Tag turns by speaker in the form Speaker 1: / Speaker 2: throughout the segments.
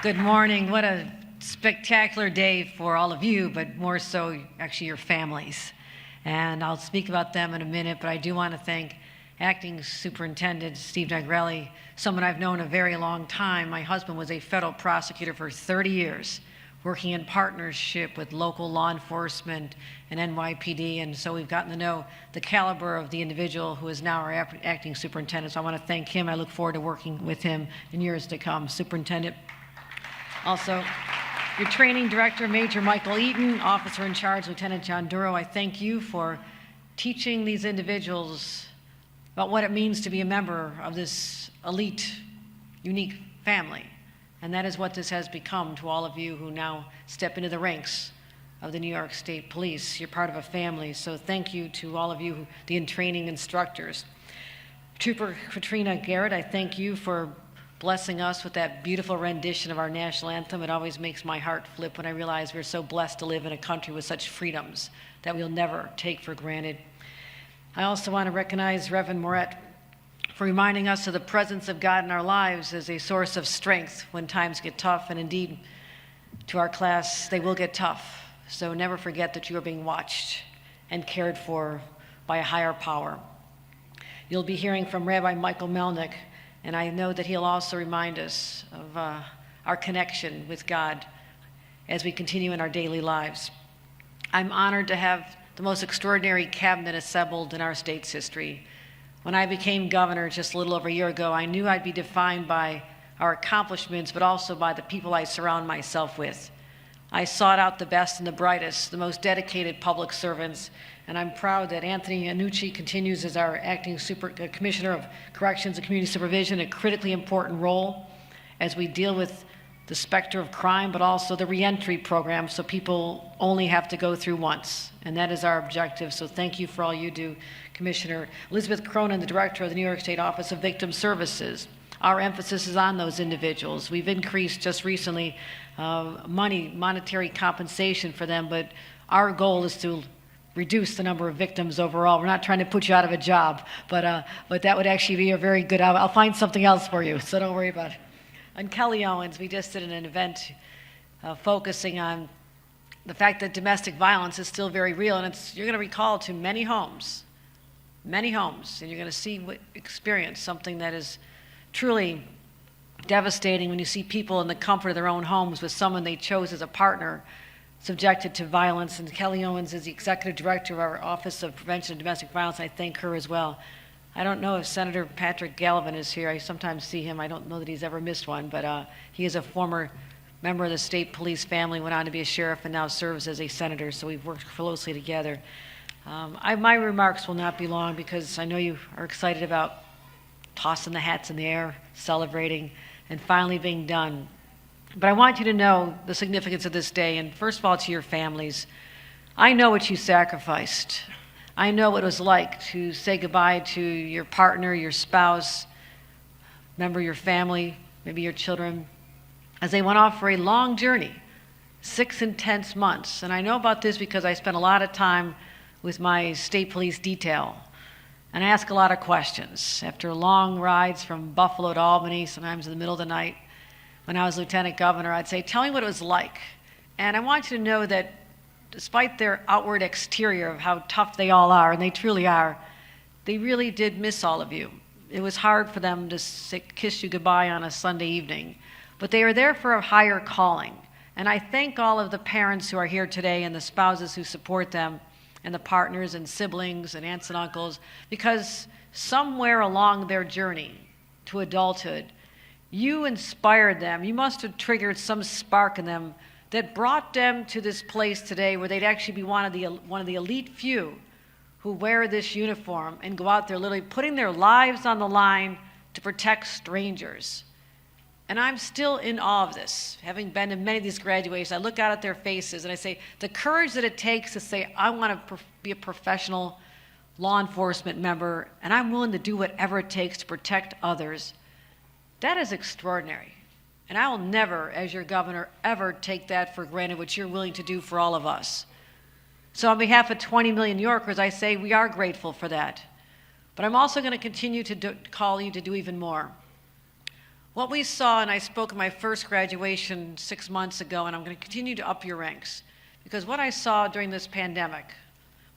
Speaker 1: Good morning. What a spectacular day for all of you, but more so actually your families. And I'll speak about them in a minute, but I do want to thank Acting Superintendent Steve Negrelli, someone I've known a very long time. My husband was a federal prosecutor for 30 years, working in partnership with local law enforcement and NYPD, and so we've gotten to know the caliber of the individual who is now our acting superintendent. So I want to thank him. I look forward to working with him in years to come. Superintendent. Also, your training director, Major Michael Eaton, officer in charge, Lieutenant John Duro, I thank you for teaching these individuals about what it means to be a member of this elite, unique family. And that is what this has become to all of you who now step into the ranks of the New York State Police. You're part of a family, so thank you to all of you, the training instructors. Trooper Katrina Garrett, I thank you for blessing us with that beautiful rendition of our national anthem. It always makes my heart flip when I realize we're so blessed to live in a country with such freedoms that we'll never take for granted. I also want to recognize Reverend Moret for reminding us of the presence of God in our lives as a source of strength when times get tough, and indeed, to our class, they will get tough. So never forget that you are being watched and cared for by a higher power. You'll be hearing from Rabbi Michael Melnick, and I know that he'll also remind us of our connection with God as we continue in our daily lives. I'm honored to have the most extraordinary cabinet assembled in our state's history. When I became governor just a little over a year ago, I knew I'd be defined by our accomplishments, but also by the people I surround myself with. I sought out the best and the brightest, the most dedicated public servants, and I'm proud that Anthony Annucci continues as our acting Commissioner of Corrections and Community Supervision, a critically important role as we deal with the specter of crime, but also the reentry program, so people only have to go through once, and that is our objective. So thank you for all you do, Commissioner. Elizabeth Cronin, the Director of the New York State Office of Victim Services. Our emphasis is on those individuals. We've increased just recently monetary compensation for them, but our goal is to reduce the number of victims overall. We're not trying to put you out of a job, but that would actually be a very good, I'll find something else for you, so don't worry about it. And Kelly Owens, we just did an event focusing on the fact that domestic violence is still very real, and you're going to recall to many homes, and you're going to experience something that is truly devastating when you see people in the comfort of their own homes with someone they chose as a partner subjected to violence. And Kelly Owens is the executive director of our Office of Prevention of Domestic Violence. I thank her as well. I don't know if Senator Patrick Gallivan is here. I sometimes see him. I don't know that he's ever missed one, but he is a former member of the state police family, went on to be a sheriff, and now serves as a senator, so we've worked closely together. My remarks will not be long because I know you are excited about tossing the hats in the air, celebrating, and finally being done. But I want you to know the significance of this day, and first of all, to your families. I know what you sacrificed. I know what it was like to say goodbye to your partner, your spouse, member of your family, maybe your children, as they went off for a long journey, 6 intense months. And I know about this because I spent a lot of time with my state police detail, and I ask a lot of questions. After long rides from Buffalo to Albany, sometimes in the middle of the night, when I was lieutenant governor, I'd say, tell me what it was like. And I want you to know that despite their outward exterior of how tough they all are, and they truly are, they really did miss all of you. It was hard for them to kiss you goodbye on a Sunday evening, but they are there for a higher calling. And I thank all of the parents who are here today and the spouses who support them and the partners and siblings and aunts and uncles, because somewhere along their journey to adulthood, you inspired them. You must have triggered some spark in them that brought them to this place today where they'd actually be one of the elite few who wear this uniform and go out there literally putting their lives on the line to protect strangers. And I'm still in awe of this. Having been to many of these graduations, I look out at their faces and I say, the courage that it takes to say, I want to be a professional law enforcement member, and I'm willing to do whatever it takes to protect others, that is extraordinary. And I will never, as your governor, ever take that for granted, what you're willing to do for all of us. So on behalf of 20 million New Yorkers, I say we are grateful for that. But I'm also going to continue to call you to do even more. What we saw, and I spoke at my first graduation 6 months ago, and I'm going to continue to up your ranks, because what I saw during this pandemic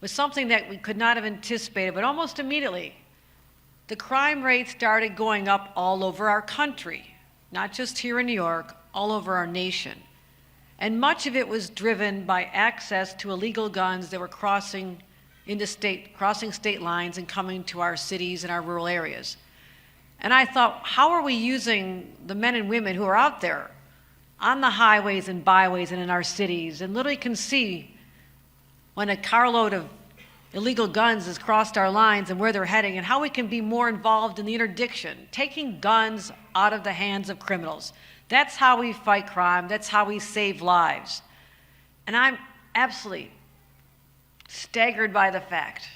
Speaker 1: was something that we could not have anticipated, but almost immediately, the crime rate started going up all over our country, not just here in New York, all over our nation. And much of it was driven by access to illegal guns that were crossing state lines and coming to our cities and our rural areas. And I thought, how are we using the men and women who are out there on the highways and byways and in our cities and literally can see when a carload of illegal guns has crossed our lines and where they're heading, and how we can be more involved in the interdiction, taking guns out of the hands of criminals. That's how we fight crime. That's how we save lives. And I'm absolutely staggered by the fact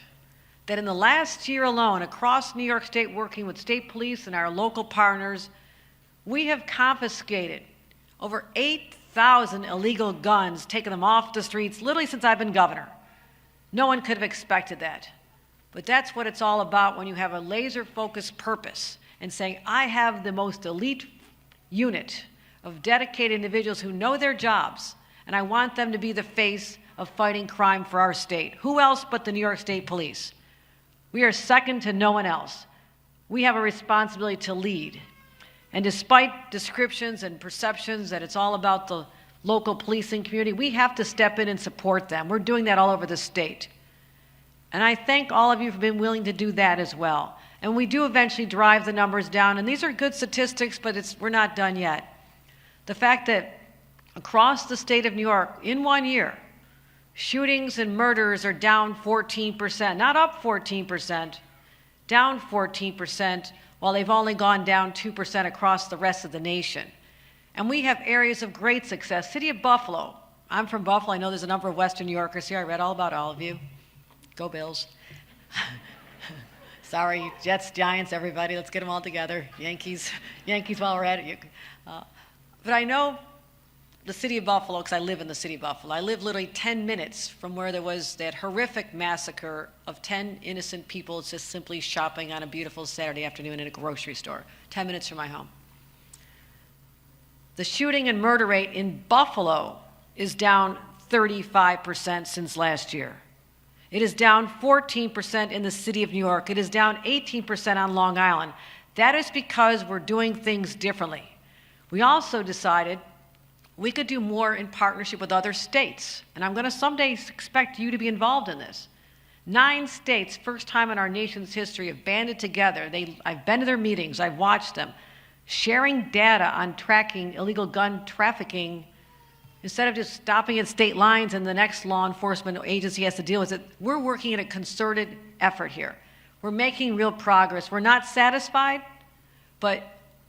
Speaker 1: that in the last year alone, across New York State, working with state police and our local partners, we have confiscated over 8,000 illegal guns, taken them off the streets, literally since I've been governor. No one could have expected that. But that's what it's all about when you have a laser-focused purpose and saying, I have the most elite unit of dedicated individuals who know their jobs, and I want them to be the face of fighting crime for our state. Who else but the New York State Police? We are second to no one else. We have a responsibility to lead. And despite descriptions and perceptions that it's all about the local policing community, we have to step in and support them. We're doing that all over the state. And I thank all of you for being willing to do that as well. And we do eventually drive the numbers down, and these are good statistics, but we're not done yet. The fact that across the state of New York, in 1 year, shootings and murders are down 14%, not up 14%, down 14%, while they've only gone down 2% across the rest of the nation. And we have areas of great success. City of Buffalo. I'm from Buffalo. I know there's a number of Western New Yorkers here. I read all about all of you. Go Bills. Sorry, Jets, Giants, everybody. Let's get them all together. Yankees while we're at it. But I know the city of Buffalo, because I live in the city of Buffalo. I live literally 10 minutes from where there was that horrific massacre of 10 innocent people just simply shopping on a beautiful Saturday afternoon in a grocery store, 10 minutes from my home. The shooting and murder rate in Buffalo is down 35% since last year. It is down 14% in the city of New York. It is down 18% on Long Island. That is because we're doing things differently. We also decided we could do more in partnership with other states. And I'm going to someday expect you to be involved in this. 9 states, first time in our nation's history, have banded together. I've been to their meetings. I've watched them, sharing data on tracking illegal gun trafficking instead of just stopping at state lines and the next law enforcement agency has to deal with it. We're working in a concerted effort here. We're making real progress. We're not satisfied, but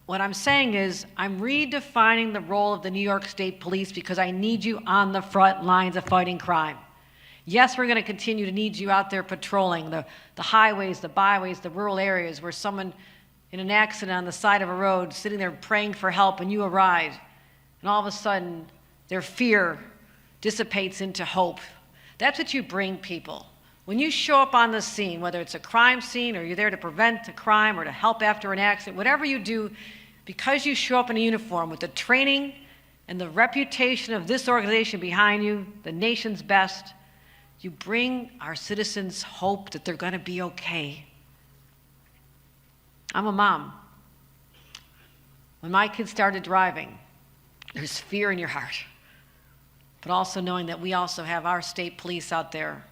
Speaker 1: what I'm saying is I'm redefining the role of the New York State Police because I need you on the front lines of fighting crime. Yes, we're going to continue to need you out there patrolling the highways, the byways, the rural areas where someone in an accident on the side of a road sitting there praying for help and you arrive and all of a sudden their fear dissipates into hope. That's what you bring people. When you show up on the scene, whether it's a crime scene or you're there to prevent a crime or to help after an accident, whatever you do, because you show up in a uniform with the training and the reputation of this organization behind you, the nation's best, you bring our citizens hope that they're going to be okay. I'm a mom. When my kids started driving, there's fear in your heart, but also knowing that we also have our state police out there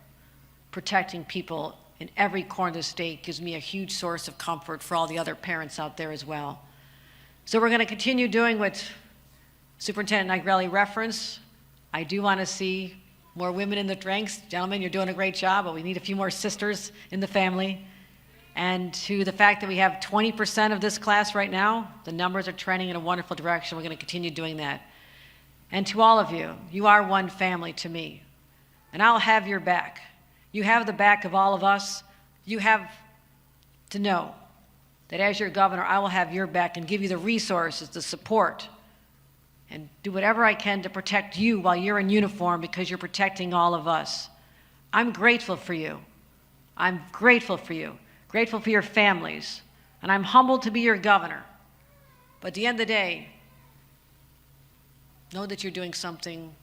Speaker 1: protecting people in every corner of the state gives me a huge source of comfort for all the other parents out there as well. So we're going to continue doing what Superintendent Nigrelli referenced. I do want to see more women in the ranks. Gentlemen, you're doing a great job, but we need a few more sisters in the family. And to the fact that we have 20% of this class right now, the numbers are trending in a wonderful direction. We're going to continue doing that. And to all of you, you are one family to me. And I'll have your back. You have the back of all of us. You have to know that as your governor, I will have your back and give you the resources, the support, and do whatever I can to protect you while you're in uniform because you're protecting all of us. I'm grateful for you. I'm grateful for you. Grateful for your families. And I'm humbled to be your governor. But at the end of the day, know that you're doing something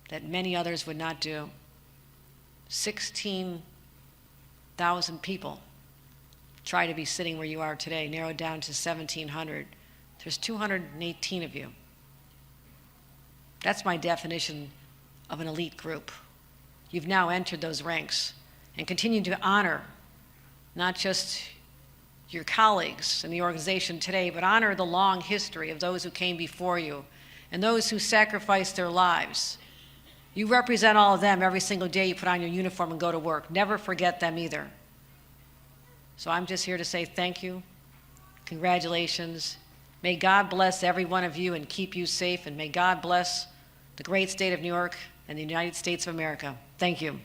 Speaker 1: that many others would not do. 16,000 people try to be sitting where you are today, narrowed down to 1,700. There's 218 of you. That's my definition of an elite group. You've now entered those ranks and continue to honor not just your colleagues in the organization today, but honor the long history of those who came before you and those who sacrificed their lives. You represent all of them every single day you put on your uniform and go to work. Never forget them either. So I'm just here to say thank you, congratulations. May God bless every one of you and keep you safe, and may God bless the great state of New York and the United States of America. Thank you.